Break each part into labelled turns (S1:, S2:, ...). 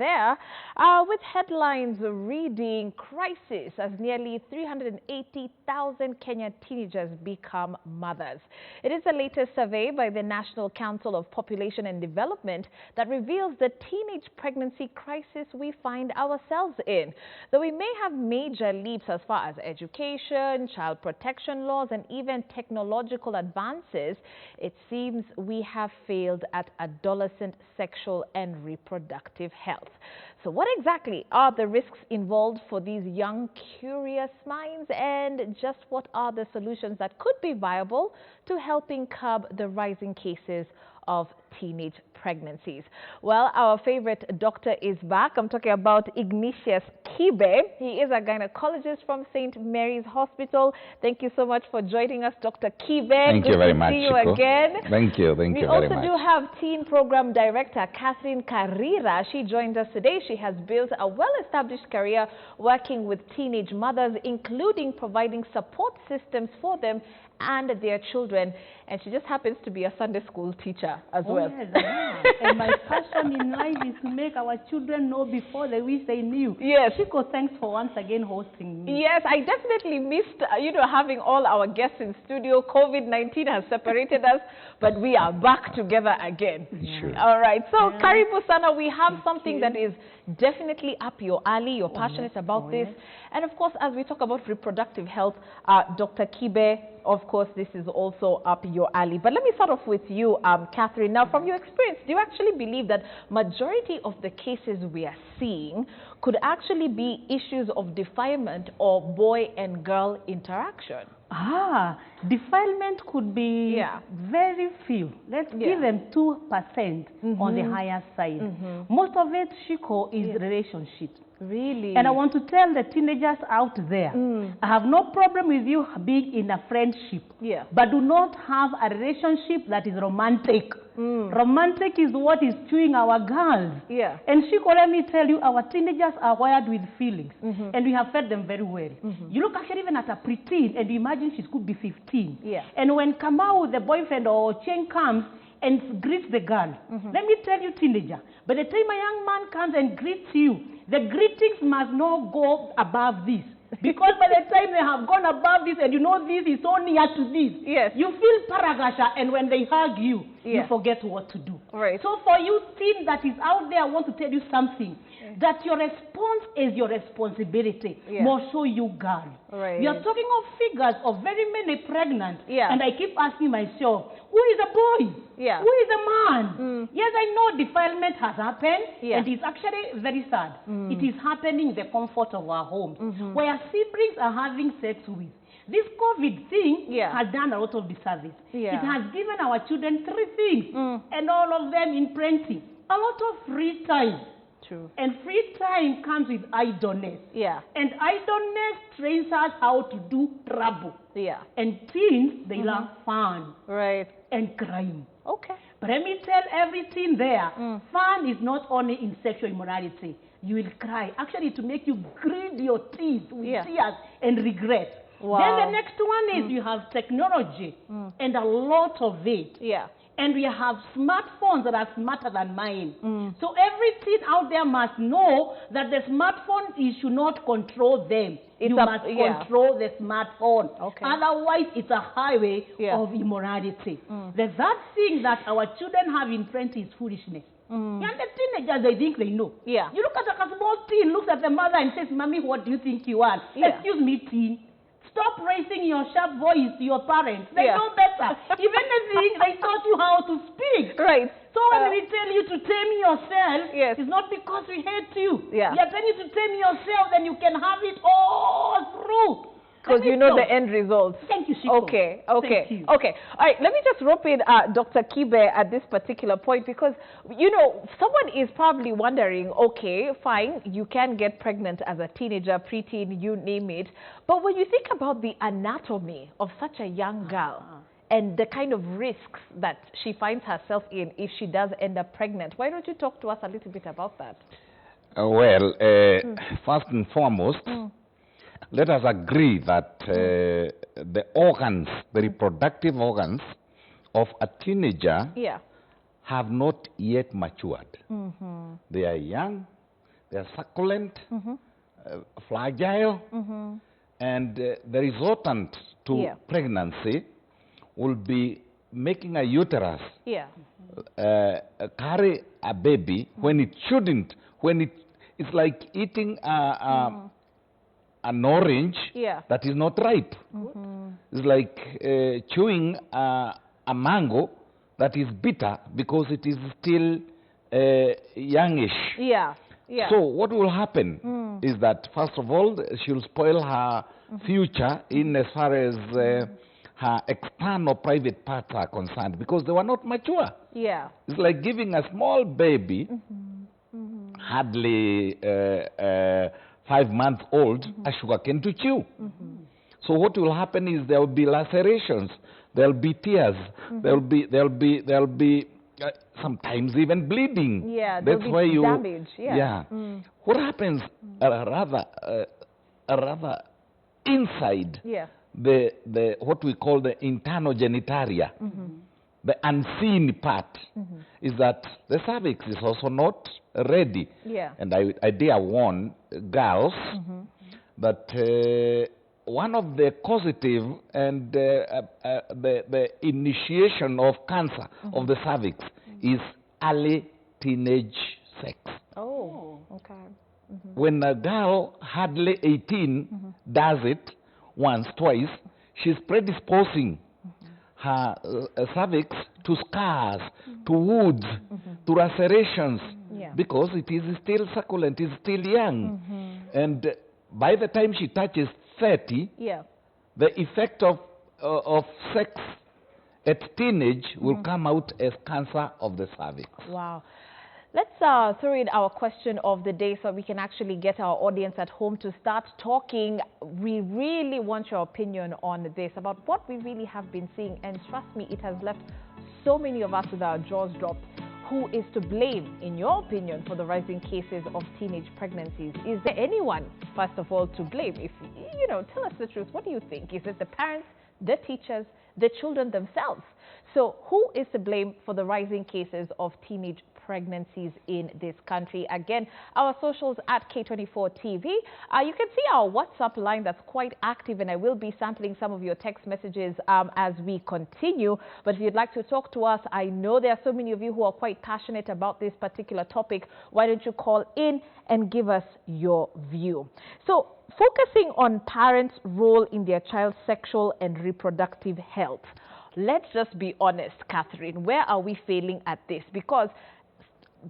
S1: there, with headlines reading crisis as nearly 380,000 Kenyan teenagers become mothers. It is the latest survey by the National Council of Population and Development that reveals the teenage pregnancy crisis we find ourselves in. Though we may have major leaps as far as education, child protection laws, and even technological advances, it seems we have failed at adolescent sexual and reproductive health. So what exactly are the risks involved for these young, curious minds, and just what are the solutions that could be viable to helping curb the rising cases of teenage pregnancies? Well, our favorite doctor is back. I'm talking about Ignatius Kibe. He is a gynecologist from St. Mary's Hospital. Thank you so much for joining us, Dr. Kibe.
S2: Thank you very much,
S1: Good to see you again.
S2: Thank you very much.
S1: We also do have Teen Program Director Catherine Karira. She joined us today. She has built a well-established career working with teenage mothers, including providing support systems for them and their children, and she just happens to be a Sunday school teacher as well.
S3: Yes, and my passion in life is to make our children know before they wish they knew.
S1: Yes.
S3: Chico, thanks for once again hosting me.
S1: Yes, I definitely missed, having all our guests in studio. COVID-19 has separated us, but we are back together again.
S2: Sure.
S1: All right, so Karibu Sana, we have something that is definitely up your alley. You're passionate about this. And of course, as we talk about reproductive health, Dr. Kibe, of course, this is also up your alley. But let me start off with you, Catherine. Now, from your experience, do you actually believe that majority of the cases we are seeing could actually be issues of defilement or boy and girl interaction?
S3: Defilement could be very few. Let's give them 2% on the higher side. Most of it, Chico, is relationships.
S1: Really?
S3: And I want to tell the teenagers out there, I have no problem with you being in a friendship, but do not have a relationship that is romantic. Romantic is what is chewing our girls. And Chico, let me tell you, our teenagers are wired with feelings, and we have fed them very well. You look actually even at a preteen, and you imagine she could be 15. And when Kamau, the boyfriend, or Cheng comes and greets the girl, let me tell you, teenager, by the time a young man comes and greets you, the greetings must not go above this. Because by the time they have gone above this, and you know this is so near to this, you feel paragasha, and when they hug you, you forget what to do. So for you teen that is out there, I want to tell you something, that your response is your responsibility, more so you girl. We are talking of figures of very many pregnant, and I keep asking myself, who is a boy? Who is a man? Yes, I know defilement has happened, and it's actually very sad. It is happening in the comfort of our homes, where siblings are having sex with. This COVID thing has done a lot of disservice. It has given our children 3 things, and all of them in plenty. A lot of free time. And free time comes with idleness. And idleness trains us how to do trouble. And teens, they love fun. And crime. But let me tell every teen there, fun is not only in sexual immorality. You will cry. Actually, to make you grit your teeth with tears and regret. Then the next one is you have technology, and a lot of it. And we have smartphones that are smarter than mine. So every teen out there must know that the smartphone, you should not control them. You must control the smartphone. Otherwise, it's a highway of immorality. The third thing that our children have in plenty is foolishness. And the teenagers, they think they know. You look at a small teen, looks at the mother and says, "Mommy, what do you think you are?" Excuse me, teen. Stop raising your sharp voice to your parents. They know better. If anything, they taught you how to speak. So when we tell you to tame yourself, it's not because we hate you. We are telling you to tame yourself, then you can have it all through.
S1: Because you know the end result.
S3: Thank you, Chico.
S1: Thank you. All right, let me just rope in Dr. Kibe at this particular point, because, someone is probably wondering, okay, fine, you can get pregnant as a teenager, preteen, you name it. But when you think about the anatomy of such a young girl and the kind of risks that she finds herself in if she does end up pregnant, why don't you talk to us a little bit about that?
S2: First and foremost, let us agree that the organs, the reproductive organs of a teenager have not yet matured. They are young, they are succulent, fragile, and the resultant to pregnancy will be making a uterus carry a baby when it shouldn't, it's like eating an orange that is not ripe. It's like chewing a mango that is bitter because it is still youngish. So what will happen is that, first of all, she'll spoil her future in as far as her external private parts are concerned because they were not mature. It's like giving a small baby, hardly 5 months old, a sugarcane to chew. So what will happen is there will be lacerations, there will be tears, there will be sometimes even bleeding. That's why you
S1: damage.
S2: What happens rather inside the what we call the internal genitalia, the unseen part, is that the cervix is also not ready. And I dare warn girls that one of the causative and the initiation of cancer of the cervix is early teenage sex. When a girl hardly 18 does it once, twice, she's predisposing her cervix to scars, to wounds, to lacerations, because it is still succulent, it is still young. And by the time she touches 30, the effect of sex at teenage will come out as cancer of the cervix.
S1: Wow. Let's throw in our question of the day so we can actually get our audience at home to start talking. We really want your opinion on this, about what we really have been seeing. And trust me, it has left so many of us with our jaws dropped. Who is to blame, in your opinion, for the rising cases of teenage pregnancies? Is there anyone, first of all, to blame? If you know, tell us the truth. What do you think? Is it the parents, the teachers, the children themselves? So who is to blame for the rising cases of teenage pregnancies in this country? Again, our socials at K24 TV. You can see our WhatsApp line that's quite active, and I will be sampling some of your text messages as we continue. But if you'd like to talk to us, I know there are so many of you who are quite passionate about this particular topic. Why don't you call in and give us your view? So, focusing on parents' role in their child's sexual and reproductive health. Let's just be honest, Catherine. Where are we failing at this? Because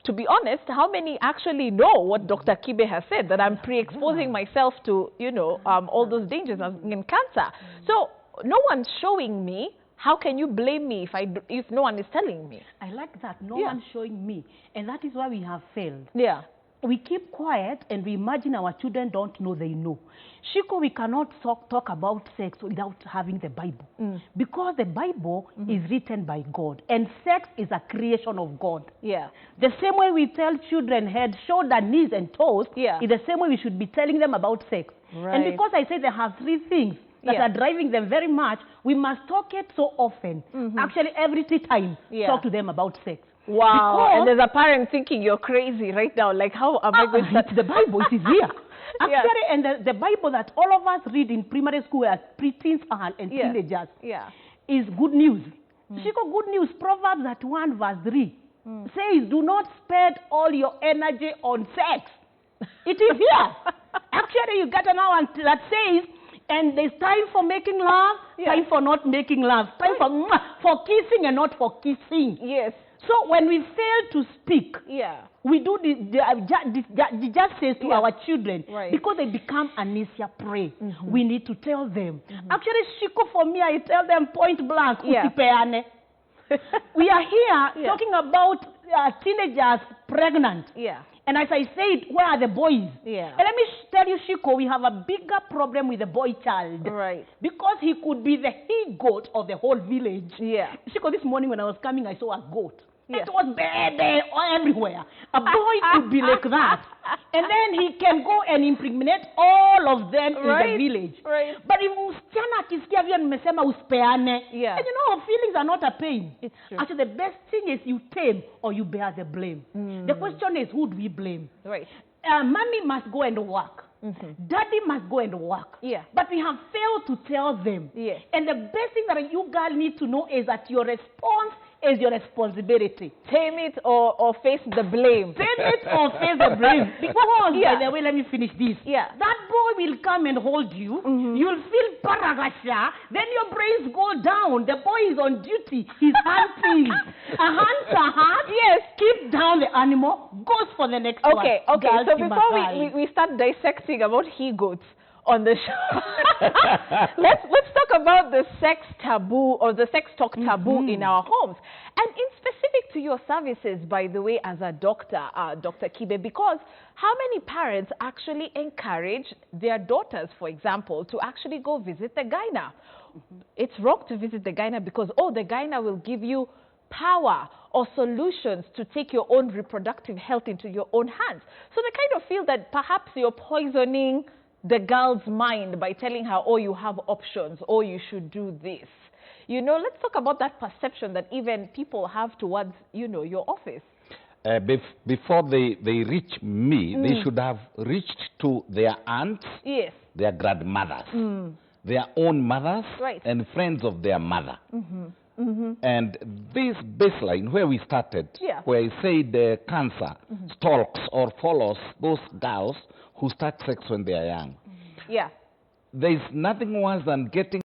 S1: to be honest, how many actually know what Dr. Kibe has said, that I'm pre-exposing myself to, you know, all those dangers in cancer? So no one's showing me. How can you blame me if no one is telling me?
S3: I like that. No one's showing me. And that is why we have failed. We keep quiet and we imagine our children don't know they know. Shiko, we cannot talk about sex without having the Bible. Because the Bible is written by God. And sex is a creation of God. The same way we tell children head, shoulder, knees, and toes, is the same way we should be telling them about sex. And because I say they have three things that are driving them very much, we must talk it so often. Actually, every time, talk to them about sex.
S1: Wow.
S3: Because
S1: and there's a parent thinking you're crazy right now. Like, how am I going to...
S3: It's the Bible, it is here. Actually, and the Bible that all of us read in primary school as preteens and teenagers is good news. Shiko, good news. Proverbs at 1 verse 3 says, do not spend all your energy on sex. It is here. Actually, you get an hour that says, and there's time for making love, time for not making love, time for kissing and not for kissing. So when we fail to speak, we do the justice to our children because they become Anisia prey. We need to tell them. Actually, Shiko, for me, I tell them point blank, usipeane. We are here talking about teenagers pregnant. And as I said, where are the boys? And let me tell you, Shiko, we have a bigger problem with the boy child. Because he could be the he-goat of the whole village. Shiko, this morning when I was coming, I saw a goat. It was there everywhere. A boy could be like that. And then he can go and impregnate all of them in the village. But if msichana akisikia vile nimesema usipeane, and you know, feelings are not a pain.
S1: It's true.
S3: Actually, the best thing is you tame or you bear the blame. The question is, who do we blame? mommy must go and work. Daddy must go and work. But we have failed to tell them. And the best thing that you girl need to know is that your response is your responsibility.
S1: Tame it or face the blame.
S3: Tame it or face the blame. Because, by the way, let me finish this. That boy will come and hold you. You'll feel paragasha. Then your brains go down. The boy is on duty. He's hunting. A hunter, keep down the animal, goes for the next one.
S1: Okay. So before we start dissecting about he-goats on the show, let's talk about the sex taboo or the sex talk taboo in our homes. And in specific to your services, by the way, as a doctor, Dr. Kibe, because how many parents actually encourage their daughters, for example, to actually go visit the gyna? It's wrong to visit the gyna because, the gyna will give you power or solutions to take your own reproductive health into your own hands. So they kind of feel that perhaps you're poisoning the girl's mind by telling her, you have options, or you should do this. Let's talk about that perception that even people have towards, your office.
S2: Before they reach me, they should have reached to their aunts, their grandmothers, their own mothers, and friends of their mother. And this baseline, where we started, where I said cancer stalks or follows those girls who start sex when they are young. There's nothing worse than getting